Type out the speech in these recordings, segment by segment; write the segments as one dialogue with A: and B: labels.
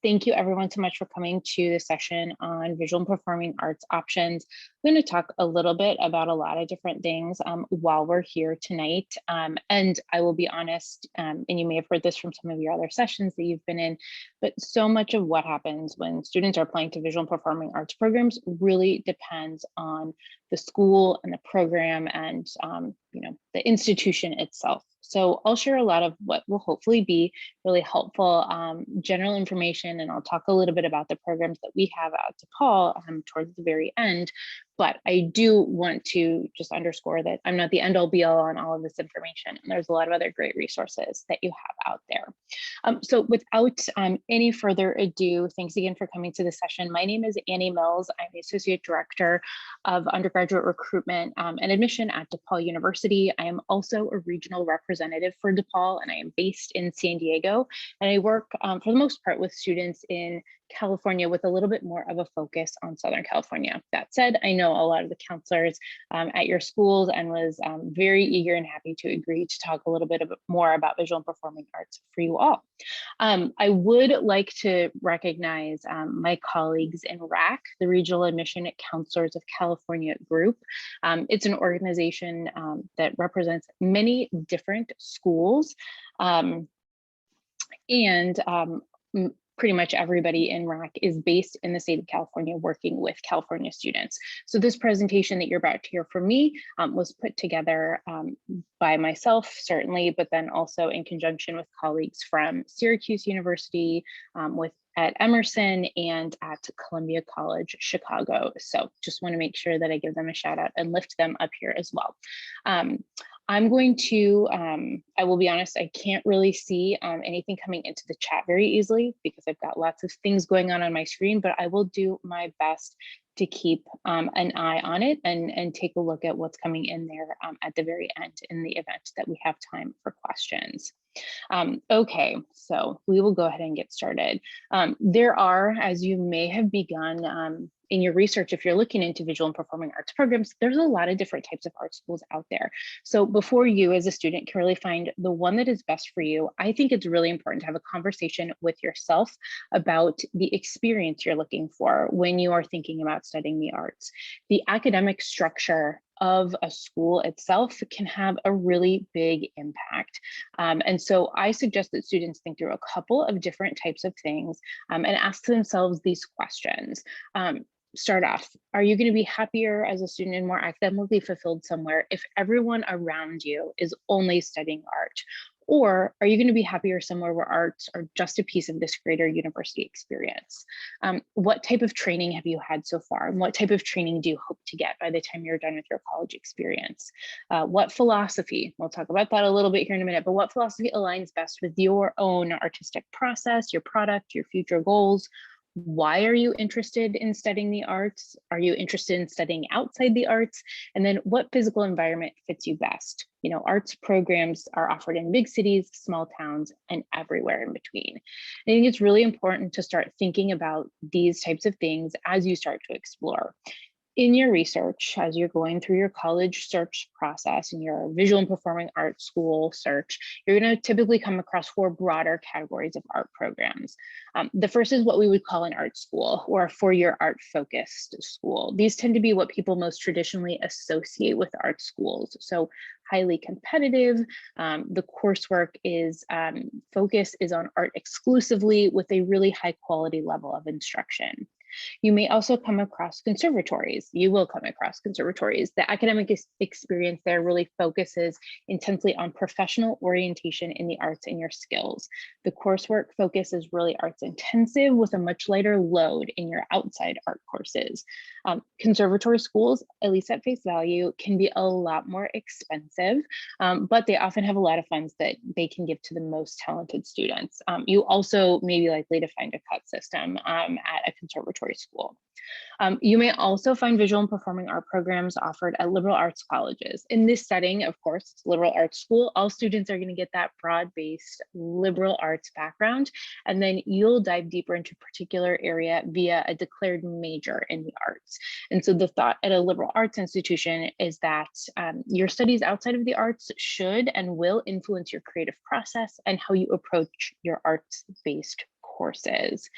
A: Thank you everyone so much for coming to the session on visual and performing arts options. I'm going to talk a little bit about a lot of different things while we're here tonight. And I will be honest, and you may have heard this from some of your other sessions that you've been in, but so much of what happens when students are applying to visual and performing arts programs really depends on the school and the program and the institution itself. So I'll share a lot of what will hopefully be really helpful general information, and I'll talk a little bit about the programs that we have at DePaul towards the very end. But I do want to just underscore that I'm not the end all be all on all of this information. And there's a lot of other great resources that you have out there. So without any further ado, thanks again for coming to the session. My name is Annie Mills. I'm the Associate Director of Undergraduate Recruitment and Admission at DePaul University. I am also a regional representative for DePaul, and I am based in San Diego. And I work for the most part with students in California with a little bit more of a focus on Southern California. That said, I know a lot of the counselors at your schools and was very eager and happy to agree to talk a little bit more about visual and performing arts for you all. I would like to recognize my colleagues in RACC, the Regional Admission Counselors of California group. It's an organization that represents many different schools pretty much everybody in RACC is based in the state of California working with California students. So this presentation that you're about to hear from me was put together by myself, certainly, but then also in conjunction with colleagues from Syracuse University, at Emerson, and at Columbia College, Chicago. So just want to make sure that I give them a shout out and lift them up here as well. I'm going to, I will be honest, I can't really see anything coming into the chat very easily because I've got lots of things going on my screen, but I will do my best to keep an eye on it and take a look at what's coming in there at the very end in the event that we have time for questions. Okay, so we will go ahead and get started. There are, as you may have begun in your research, if you're looking into visual and performing arts programs, there's a lot of different types of art schools out there. So before you as a student can really find the one that is best for you, I think it's really important to have a conversation with yourself about the experience you're looking for when you are thinking about studying the arts. The academic structure of a school itself can have a really big impact. And so I suggest that students think through a couple of different types of things and ask themselves these questions. Start off, are you going to be happier as a student and more academically fulfilled somewhere if everyone around you is only studying art? Or are you going to be happier somewhere where arts are just a piece of this greater university experience? What type of training have you had so far? And what type of training do you hope to get by the time you're done with your college experience? What philosophy, we'll talk about that a little bit here in a minute, but what philosophy aligns best with your own artistic process, your product, your future goals? Why are you interested in studying the arts? Are you interested in studying outside the arts? And then what physical environment fits you best? You know, arts programs are offered in big cities, small towns, and everywhere in between. I think it's really important to start thinking about these types of things as you start to explore. In your research, as you're going through your college search process and your visual and performing arts school search, you're going to typically come across 4 broader categories of art programs. The first is what we would call an art school or a 4-year art focused school. These tend to be what people most traditionally associate with art schools. So highly competitive. The coursework is focus is on art exclusively with a really high quality level of instruction. You may also come across conservatories. You will come across conservatories. The academic experience there really focuses intensely on professional orientation in the arts and your skills. The coursework focus is really arts intensive with a much lighter load in your outside art courses. Conservatory schools, at least at face value, can be a lot more expensive, but they often have a lot of funds that they can give to the most talented students. You also may be likely to find a cut system at a conservatory school. You may also find visual and performing art programs offered at liberal arts colleges. In this setting, of course, it's liberal arts school. All students are going to get that broad-based liberal arts background, and then you'll dive deeper into a particular area via a declared major in the arts. And so the thought at a liberal arts institution is that your studies outside of the arts should and will influence your creative process and how you approach your arts-based courses.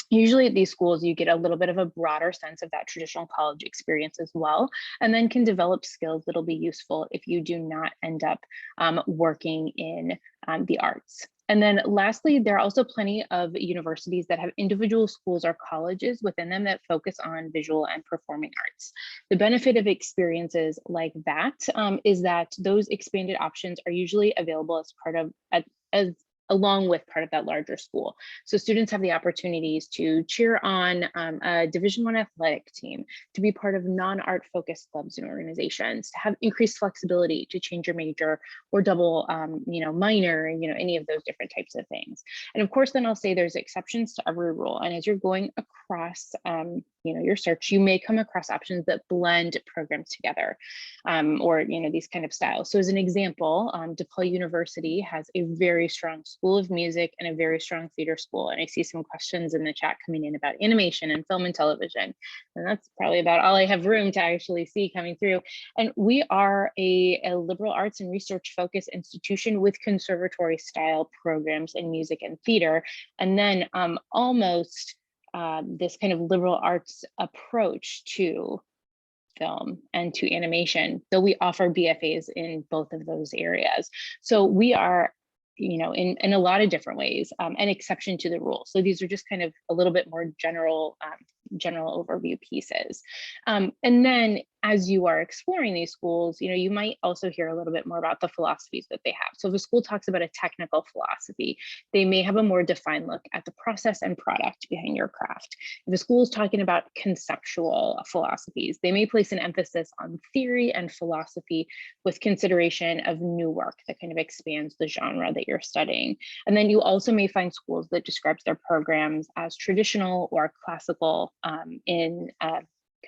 A: Usually at these schools, you get a little bit of a broader sense of that traditional college experience as well, and then can develop skills that'll be useful if you do not end up working in the arts. And then lastly, there are also plenty of universities that have individual schools or colleges within them that focus on visual and performing arts. The benefit of experiences like that is that those expanded options are usually available as part of, along with part of that larger school. So students have the opportunities to cheer on a Division I athletic team, to be part of non-art focused clubs and organizations, to have increased flexibility to change your major or double minor, any of those different types of things. And of course, then I'll say there's exceptions to every rule. And as you're going across your search, you may come across options that blend programs together or these kind of styles. So as an example, DePaul University has a very strong School of Music and a very strong theater school. And I see some questions in the chat coming in about animation and film and television. And that's probably about all I have room to actually see coming through. And we are a liberal arts and research focused institution with conservatory style programs in music and theater. And then almost this kind of liberal arts approach to film and to animation, though we offer BFAs in both of those areas. So we are in a lot of different ways, an exception to the rule. So these are just kind of a little bit more general overview pieces. And then as you are exploring these schools, you might also hear a little bit more about the philosophies that they have. So if a school talks about a technical philosophy, they may have a more defined look at the process and product behind your craft. If a school is talking about conceptual philosophies, they may place an emphasis on theory and philosophy with consideration of new work that kind of expands the genre that you're studying. And then you also may find schools that describes their programs as traditional or classical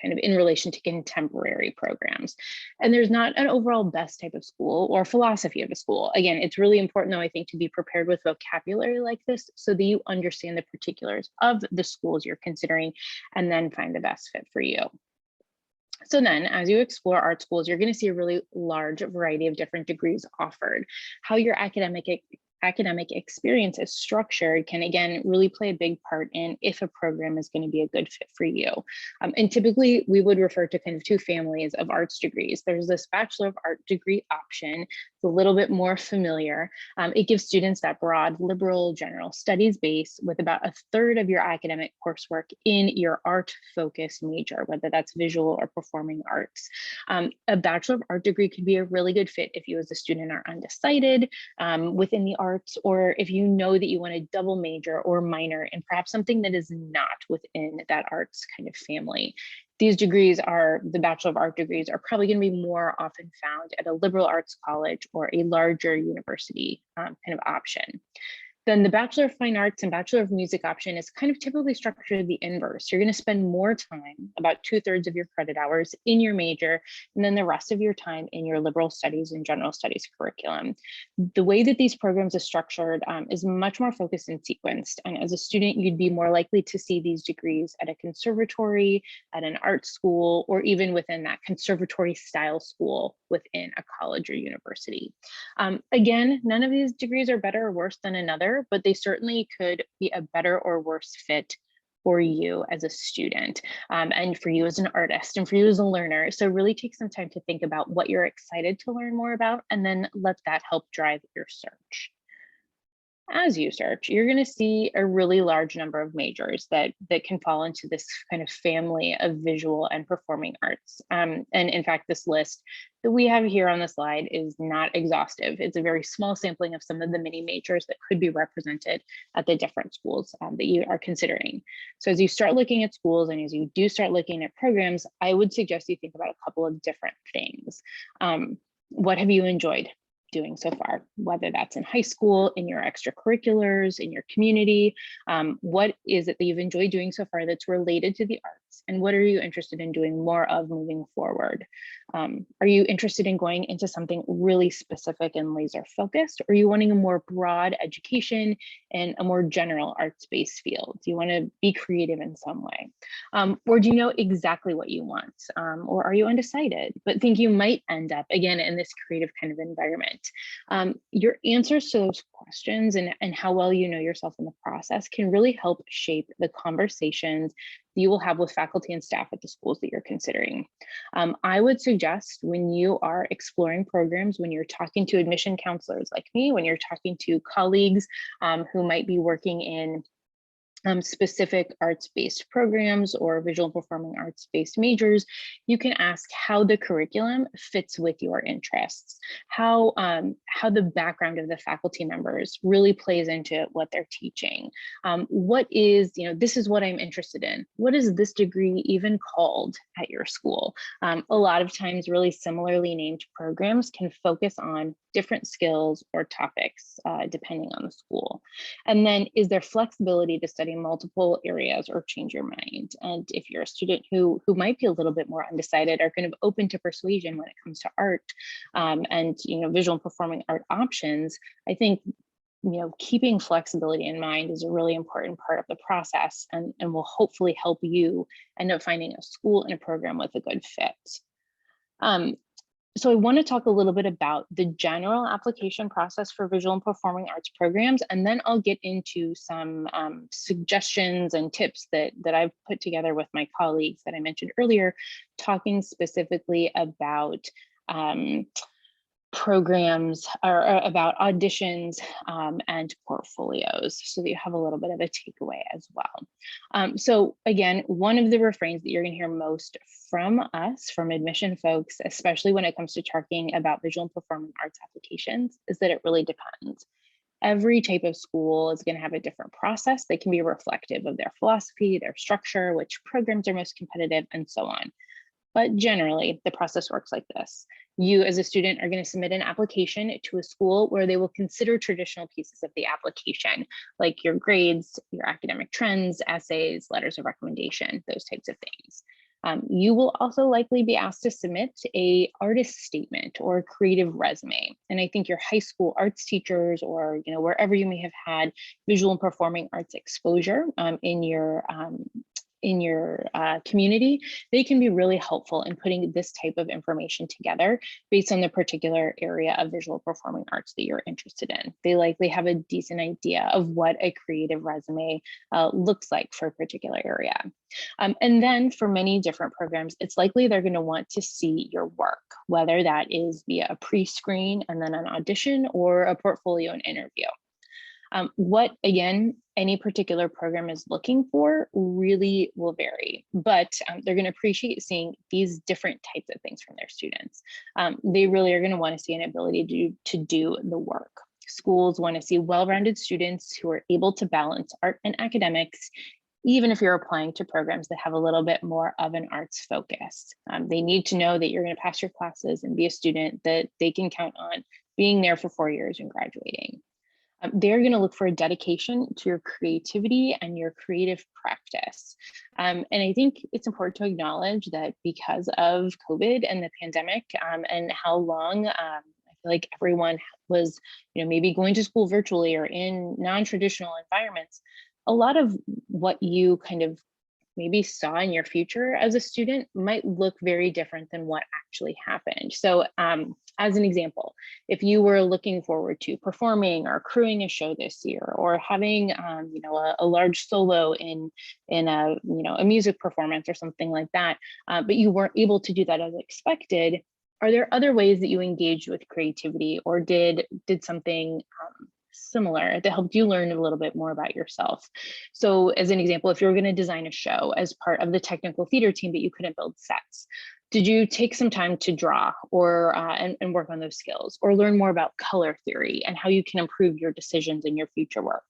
A: kind of in relation to contemporary programs. And there's not an overall best type of school or philosophy of a school. Again, it's really important though, I think, to be prepared with vocabulary like this so that you understand the particulars of the schools you're considering and then find the best fit for you. So then as you explore art schools, you're going to see a really large variety of different degrees offered. How your academic experience is structured can again really play a big part in if a program is going to be a good fit for you. And typically we would refer to kind of two families of arts degrees. There's this Bachelor of Art degree option. It's a little bit more familiar. It gives students that broad liberal general studies base with about a third of your academic coursework in your art focused major, whether that's visual or performing arts. A Bachelor of Art degree could be a really good fit if you as a student are undecided within the arts, or if you know that you want to double major or minor in perhaps something that is not within that arts kind of family. These degrees the Bachelor of Art degrees are probably going to be more often found at a liberal arts college or a larger university kind of option. Then the Bachelor of Fine Arts and Bachelor of Music option is kind of typically structured the inverse. You're going to spend more time, about 2/3 of your credit hours in your major, and then the rest of your time in your liberal studies and general studies curriculum. The way that these programs are structured is much more focused and sequenced. And as a student, you'd be more likely to see these degrees at a conservatory, at an art school, or even within that conservatory style school within a college or university. Again, none of these degrees are better or worse than another, but they certainly could be a better or worse fit for you as a student and for you as an artist and for you as a learner. So really take some time to think about what you're excited to learn more about, and then let that help drive your search. As you search, you're going to see a really large number of majors that can fall into this kind of family of visual and performing arts. And in fact, this list that we have here on the slide is not exhaustive. It's a very small sampling of some of the many majors that could be represented at the different schools that you are considering. So as you start looking at schools and as you do start looking at programs, I would suggest you think about a couple of different things. What have you enjoyed doing so far, whether that's in high school, in your extracurriculars, in your community? What is it that you've enjoyed doing so far that's related to the arts? arts, and what are you interested in doing more of moving forward? Are you interested in going into something really specific and laser focused, or are you wanting a more broad education and a more general arts-based field? Do you want to be creative in some way? Or do you know exactly what you want? Or are you undecided, but think you might end up, again, in this creative kind of environment? Your answers to those questions and how well you know yourself in the process can really help shape the conversations you will have with faculty and staff at the schools that you're considering. I would suggest when you are exploring programs, when you're talking to admission counselors like me, when you're talking to colleagues who might be working in specific arts-based programs or visual and performing arts-based majors, you can ask how the curriculum fits with your interests, how the background of the faculty members really plays into what they're teaching. What is, this is what I'm interested in. What is this degree even called at your school? A lot of times really similarly named programs can focus on different skills or topics depending on the school. And then is there flexibility to study multiple areas or change your mind? And if you're a student who might be a little bit more undecided or kind of open to persuasion when it comes to art and visual and performing art options, I think keeping flexibility in mind is a really important part of the process and will hopefully help you end up finding a school and a program with a good fit. So I want to talk a little bit about the general application process for visual and performing arts programs, and then I'll get into some suggestions and tips that I've put together with my colleagues that I mentioned earlier, talking specifically about programs or about auditions and portfolios, so that you have a little bit of a takeaway as well. So again, one of the refrains that you're going to hear most from us, from admission folks, especially when it comes to talking about visual and performing arts applications, is that it really depends. Every type of school is going to have a different process that can be reflective of their philosophy, their structure, which programs are most competitive, and so on. But generally, the process works like this. You as a student are going to submit an application to a school where they will consider traditional pieces of the application, like your grades, your academic trends, essays, letters of recommendation, those types of things. You will also likely be asked to submit a artist statement or a creative resume. And I think your high school arts teachers or wherever you may have had visual and performing arts exposure in your community, they can be really helpful in putting this type of information together based on the particular area of visual performing arts that you're interested in. They likely have a decent idea of what a creative resume looks like for a particular area. And then for many different programs, it's likely they're going to want to see your work, whether that is via a pre-screen and then an audition or a portfolio and interview. What, again, any particular program is looking for really will vary, but they're going to appreciate seeing these different types of things from their students. They really are going to want to see an ability to do the work. Schools want to see well-rounded students who are able to balance art and academics, even if you're applying to programs that have a little bit more of an arts focus. They need to know that you're going to pass your classes and be a student that they can count on being there for 4 years and graduating. They're going to look for a dedication to your creativity and your creative practice. And I think it's important to acknowledge that because of COVID and the pandemic and how long I feel like everyone was, maybe going to school virtually or in non-traditional environments, a lot of what you kind of maybe saw in your future as a student might look very different than what actually happened. So as an example, if you were looking forward to performing or crewing a show this year or having a large solo in a music performance or something like that, but you weren't able to do that as expected, are there other ways that you engaged with creativity or did something similar that helped you learn a little bit more about yourself? So as an example, if you were going to design a show as part of the technical theater team, but you couldn't build sets, did you take some time to draw or and work on those skills, or learn more about color theory and how you can improve your decisions in your future work?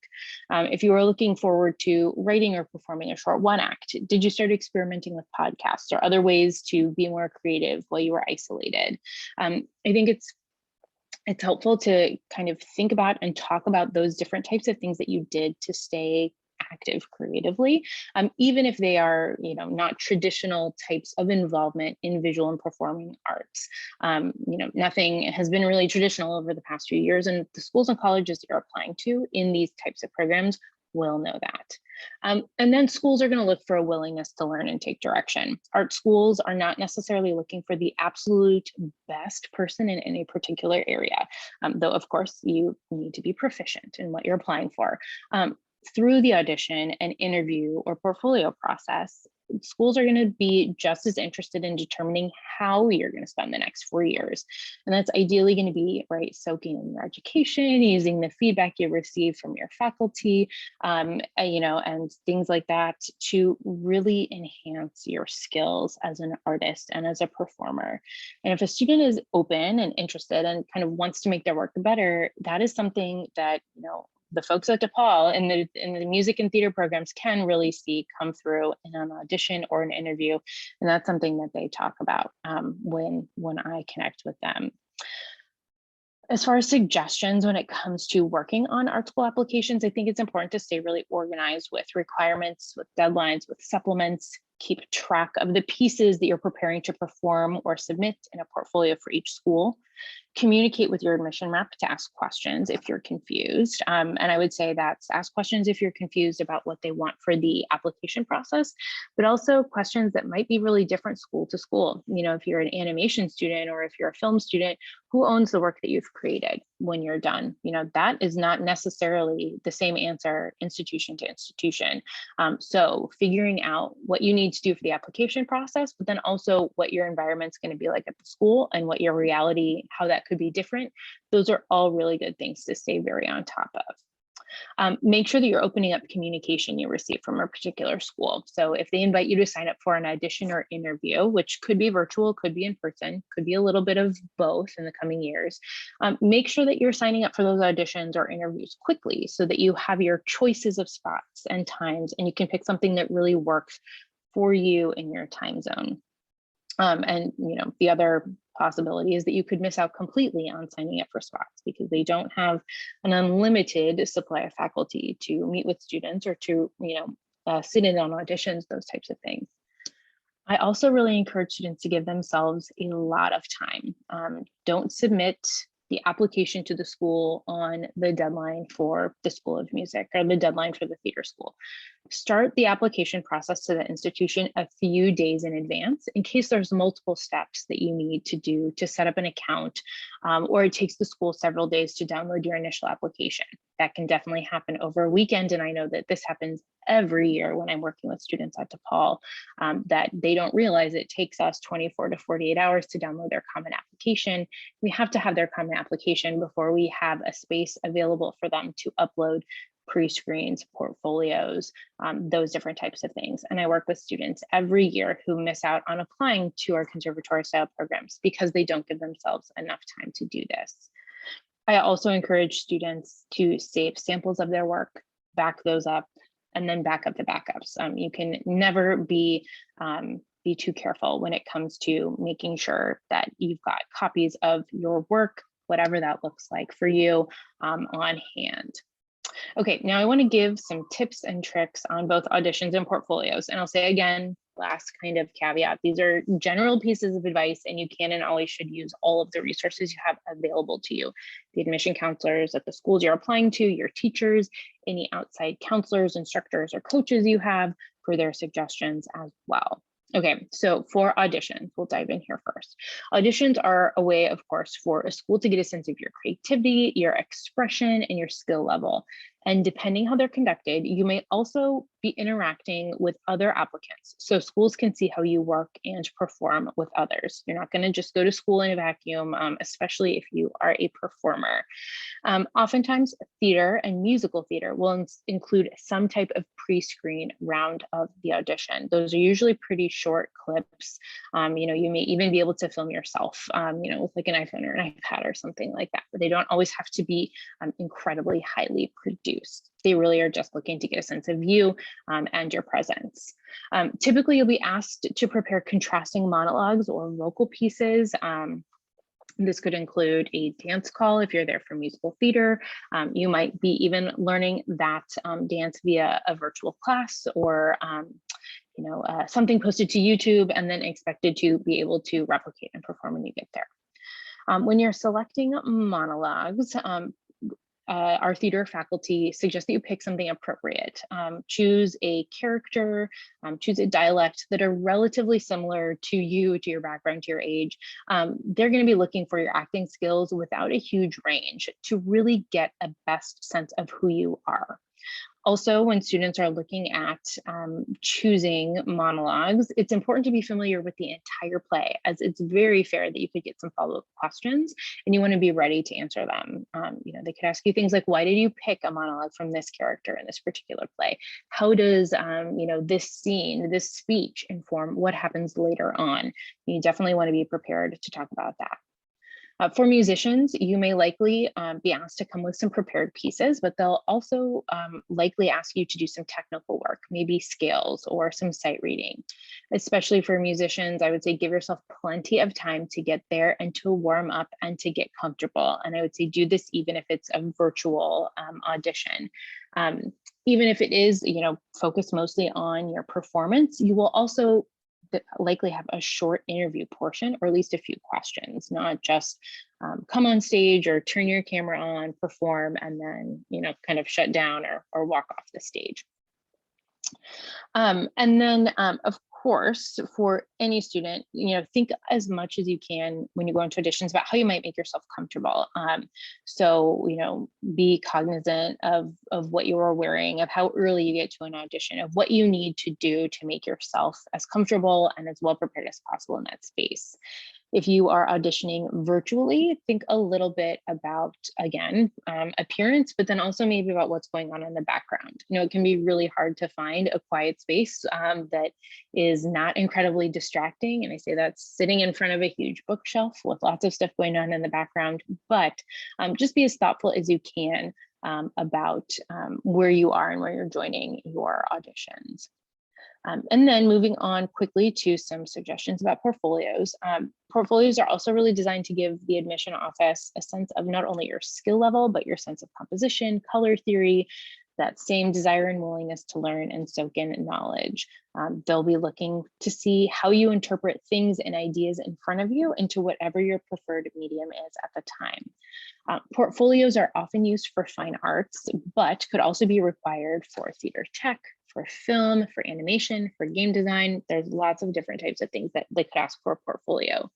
A: If you were looking forward to writing or performing a short one act, did you start experimenting with podcasts or other ways to be more creative while you were isolated? I think it's helpful to kind of think about and talk about those different types of things that you did to stay active creatively, even if they are, not traditional types of involvement in visual and performing arts. Nothing has been really traditional over the past few years, and the schools and colleges you're applying to in these types of programs will know that. And then schools are going to look for a willingness to learn and take direction. Art schools are not necessarily looking for the absolute best person in any particular area, though of course you need to be proficient in what you're applying for. Through the audition and interview or portfolio process, schools are going to be just as interested in determining how you're going to spend the next 4 years. And that's ideally going to be, right, soaking in your education, using the feedback you receive from your faculty, and things like that to really enhance your skills as an artist and as a performer. And if a student is open and interested and kind of wants to make their work better, that is something that, the folks at DePaul in the music and theater programs can really see come through in an audition or an interview. And that's something that they talk about when I connect with them. As far as suggestions when it comes to working on art school applications, I think it's important to stay really organized with requirements, with deadlines, with supplements. Keep track of the pieces that you're preparing to perform or submit in a portfolio for each school. Communicate with your admission rep to ask questions if you're confused. And I would say that's ask questions if you're confused about what they want for the application process, but also questions that might be really different school to school. If you're an animation student or if you're a film student, who owns the work that you've created when you're done? That is not necessarily the same answer institution to institution. So figuring out what you need to do for the application process, but then also what your environment's going to be like at the school and what your reality, how that could be different. Those are all really good things to stay very on top of. Make sure that you're opening up communication you receive from a particular school. So if they invite you to sign up for an audition or interview, which could be virtual, could be in person, could be a little bit of both in the coming years, make sure that you're signing up for those auditions or interviews quickly so that you have your choices of spots and times, and you can pick something that really works for you in your time zone. And the other possibility is that you could miss out completely on signing up for spots because they don't have an unlimited supply of faculty to meet with students or to sit in on auditions, those types of things. I also really encourage students to give themselves a lot of time. Don't submit the application to the school on the deadline for the School of Music or the deadline for the theater school. Start the application process to the institution a few days in advance in case there's multiple steps that you need to do to set up an account, or it takes the school several days to download your initial application. That can definitely happen over a weekend. And I know that this happens every year when I'm working with students at DePaul, that they don't realize it takes us 24 to 48 hours to download their common application. We have to have their common application before we have a space available for them to upload pre-screens, portfolios, those different types of things. And I work with students every year who miss out on applying to our conservatory style programs because they don't give themselves enough time to do this. I also encourage students to save samples of their work, back those up, and then back up the backups. You can never be too careful when it comes to making sure that you've got copies of your work, whatever that looks like for you, on hand. Okay, now I want to give some tips and tricks on both auditions and portfolios. And I'll say again, last kind of caveat, these are general pieces of advice and you can and always should use all of the resources you have available to you. The admission counselors at the schools you're applying to, your teachers, any outside counselors, instructors, or coaches you have for their suggestions as well. Okay, so for auditions, we'll dive in here first. Auditions are a way, of course, for a school to get a sense of your creativity, your expression, and your skill level. And depending how they're conducted, you may also be interacting with other applicants. So schools can see how you work and perform with others. You're not going to just go to school in a vacuum, especially if you are a performer. Oftentimes, theater and musical theater will include some type of pre-screen round of the audition. Those are usually pretty short clips. You may even be able to film yourself, with like an iPhone or an iPad or something like that, but they don't always have to be incredibly highly produced. They really are just looking to get a sense of you and your presence. Typically, you'll be asked to prepare contrasting monologues or vocal pieces. This could include a dance call if you're there for musical theater. You might be even learning that dance via a virtual class or something posted to YouTube and then expected to be able to replicate and perform when you get there. When you're selecting monologues, our theater faculty suggest that you pick something appropriate. Choose a character, choose a dialect that are relatively similar to you, to your background, to your age. They're going to be looking for your acting skills without a huge range to really get a best sense of who you are. Also, when students are looking at choosing monologues, it's important to be familiar with the entire play, as it's very fair that you could get some follow-up questions and you want to be ready to answer them. They could ask you things like, why did you pick a monologue from this character in this particular play? How does this scene, this speech inform what happens later on? You definitely want to be prepared to talk about that. For musicians, you may likely be asked to come with some prepared pieces, but they'll also likely ask you to do some technical work, maybe scales or some sight reading. Especially for musicians, I would say give yourself plenty of time to get there and to warm up and to get comfortable. And I would say do this even if it's a virtual audition. Even if it is, focused mostly on your performance, you will also likely have a short interview portion, or at least a few questions, not just come on stage or turn your camera on, perform, and then, kind of shut down or walk off the stage. And then, of course, for any student, think as much as you can when you go into auditions about how you might make yourself comfortable. So, be cognizant of what you are wearing, of how early you get to an audition, of what you need to do to make yourself as comfortable and as well prepared as possible in that space. If you are auditioning virtually, think a little bit about, again, appearance, but then also maybe about what's going on in the background. It can be really hard to find a quiet space that is not incredibly distracting. And I say that's sitting in front of a huge bookshelf with lots of stuff going on in the background, but just be as thoughtful as you can about where you are and where you're joining your auditions. And then moving on quickly to some suggestions about portfolios. Portfolios are also really designed to give the admission office a sense of not only your skill level, but your sense of composition, color theory, that same desire and willingness to learn and soak in knowledge. They'll be looking to see how you interpret things and ideas in front of you into whatever your preferred medium is at the time. Portfolios are often used for fine arts, but could also be required for theater tech, for film, for animation, for game design. There's lots of different types of things that they could ask for a portfolio.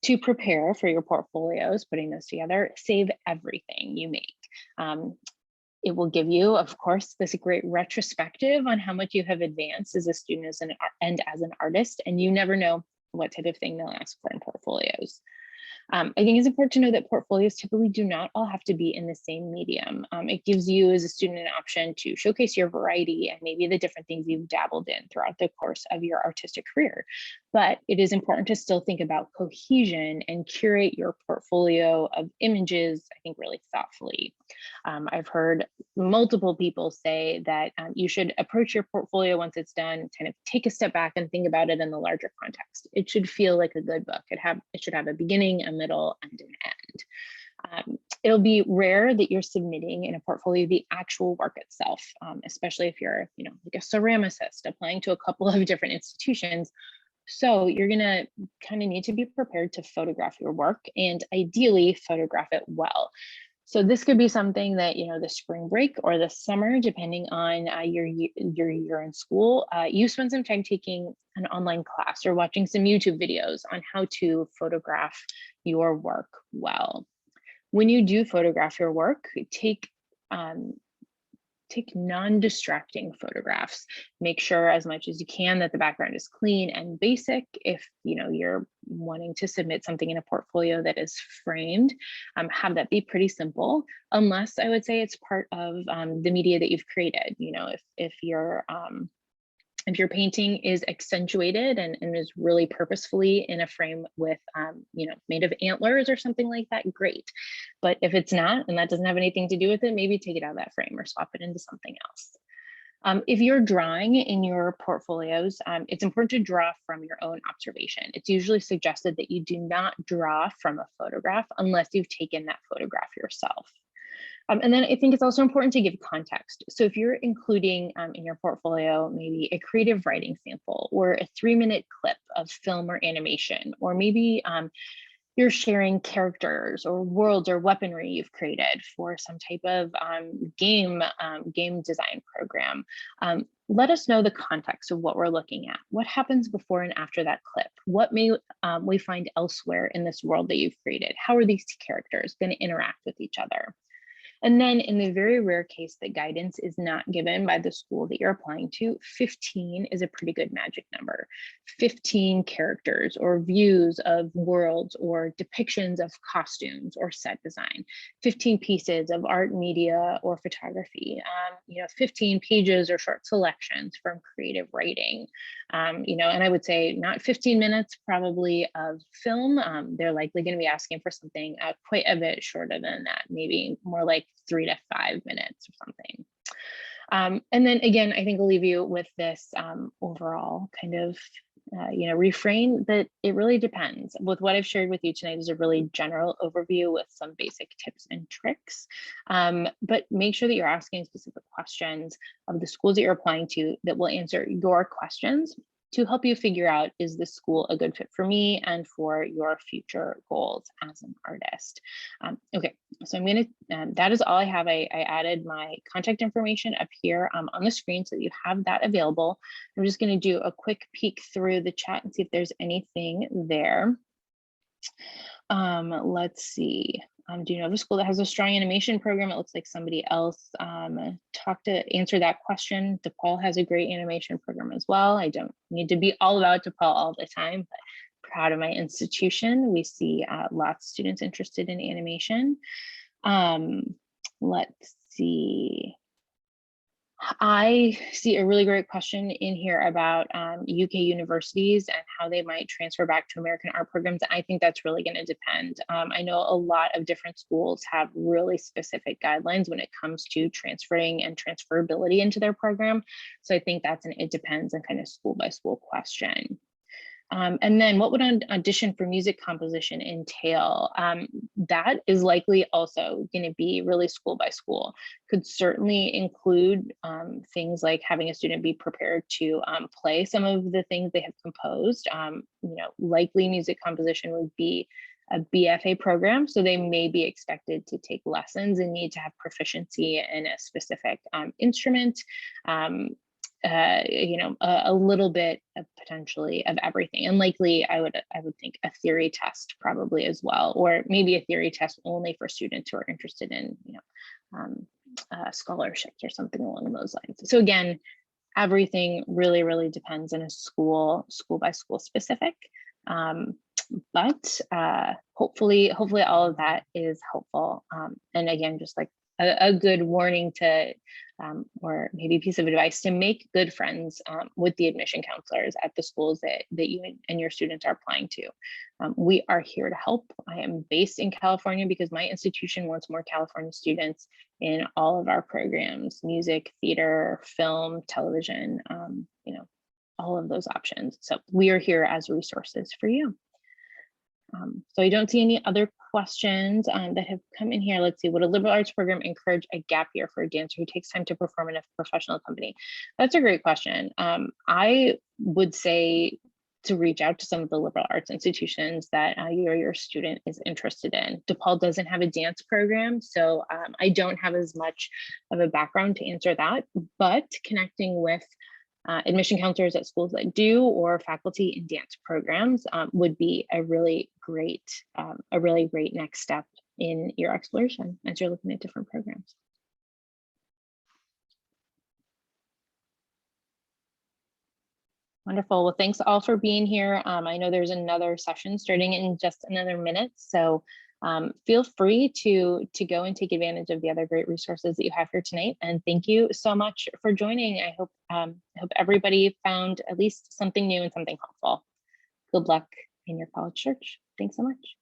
A: To prepare for your portfolios, putting those together, save everything you make. It will give you, of course, this great retrospective on how much you have advanced as a student and as an artist, and you never know what type of thing they'll ask for in portfolios. I think it's important to know that portfolios typically do not all have to be in the same medium. It gives you as a student an option to showcase your variety and maybe the different things you've dabbled in throughout the course of your artistic career. But it is important to still think about cohesion and curate your portfolio of images, I think, really thoughtfully. I've heard multiple people say that you should approach your portfolio once it's done, kind of take a step back and think about it in the larger context. It should feel like a good book. It should have a beginning, a middle, and an end. It'll be rare that you're submitting in a portfolio the actual work itself, especially if you're, like a ceramicist applying to a couple of different institutions. So you're gonna kind of need to be prepared to photograph your work and ideally photograph it well. So this could be something that, the spring break or the summer, depending on your year in school, you spend some time taking an online class or watching some YouTube videos on how to photograph your work well. When you do photograph your work, take non-distracting photographs. Make sure as much as you can that the background is clean and basic. If you're wanting to submit something in a portfolio that is framed, have that be pretty simple, unless I would say it's part of the media that you've created. If your painting is accentuated and is really purposefully in a frame with, made of antlers or something like that, great. But if it's not, and that doesn't have anything to do with it, maybe take it out of that frame or swap it into something else. If you're drawing in your portfolios, it's important to draw from your own observation. It's usually suggested that you do not draw from a photograph unless you've taken that photograph yourself. And then I think it's also important to give context. So if you're including in your portfolio, maybe a creative writing sample or a 3-minute clip of film or animation, or maybe you're sharing characters or worlds or weaponry you've created for some type of game design program. Let us know the context of what we're looking at. What happens before and after that clip? What may we find elsewhere in this world that you've created? How are these characters going to interact with each other? And then in the very rare case that guidance is not given by the school that you're applying to, 15 is a pretty good magic number. 15 characters or views of worlds or depictions of costumes or set design, 15 pieces of art, media, or photography, 15 pages or short selections from creative writing, and I would say not 15 minutes probably of film. They're likely going to be asking for something quite a bit shorter than that, maybe more like 3 to 5 minutes or something. And then again, I think I'll leave you with this overall kind of refrain that it really depends. With what I've shared with you tonight is a really general overview with some basic tips and tricks, but make sure that you're asking specific questions of the schools that you're applying to that will answer your questions to help you figure out, is this school a good fit for me and for your future goals as an artist? Okay, so I'm gonna, that is all I have. I added my contact information up here on the screen so that you have that available. I'm just gonna do a quick peek through the chat and see if there's anything there. Let's see. Do you know of a school that has a strong animation program? It looks like somebody else answered that question. DePaul has a great animation program as well. I don't need to be all about DePaul all the time, but proud of my institution. We see lots of students interested in animation. Let's see. I see a really great question in here about UK universities and how they might transfer back to American art programs. I think that's really going to depend. I know a lot of different schools have really specific guidelines when it comes to transferring and transferability into their program. So I think that's it depends on kind of school by school question. And then what would an audition for music composition entail? That is likely also going to be really school by school. Could certainly include things like having a student be prepared to play some of the things they have composed. Likely music composition would be a BFA program, so they may be expected to take lessons and need to have proficiency in a specific instrument. A little bit of potentially of everything, and likely I would think a theory test probably as well, or maybe a theory test only for students who are interested in scholarships or something along those lines. So again, everything really depends on a school by school specific, but hopefully all of that is helpful, and again, just like a good warning to, or maybe a piece of advice to make good friends with the admission counselors at the schools that you and your students are applying to. We are here to help. I am based in California because my institution wants more California students in all of our programs: music, theater, film, television, all of those options. So we are here as resources for you. So I don't see any other questions that have come in here. Let's see. Would a liberal arts program encourage a gap year for a dancer who takes time to perform in a professional company? That's a great question. I would say to reach out to some of the liberal arts institutions that your student is interested in. DePaul doesn't have a dance program, so I don't have as much of a background to answer that, but connecting with admission counselors at schools that do, or faculty in dance programs would be a really great next step in your exploration as you're looking at different programs. Wonderful. Well, thanks all for being here. I know there's another session starting in just another minute, so feel free to go and take advantage of the other great resources that you have here tonight. And thank you so much for joining. I hope everybody found at least something new and something helpful. Good luck in your college search. Thanks so much.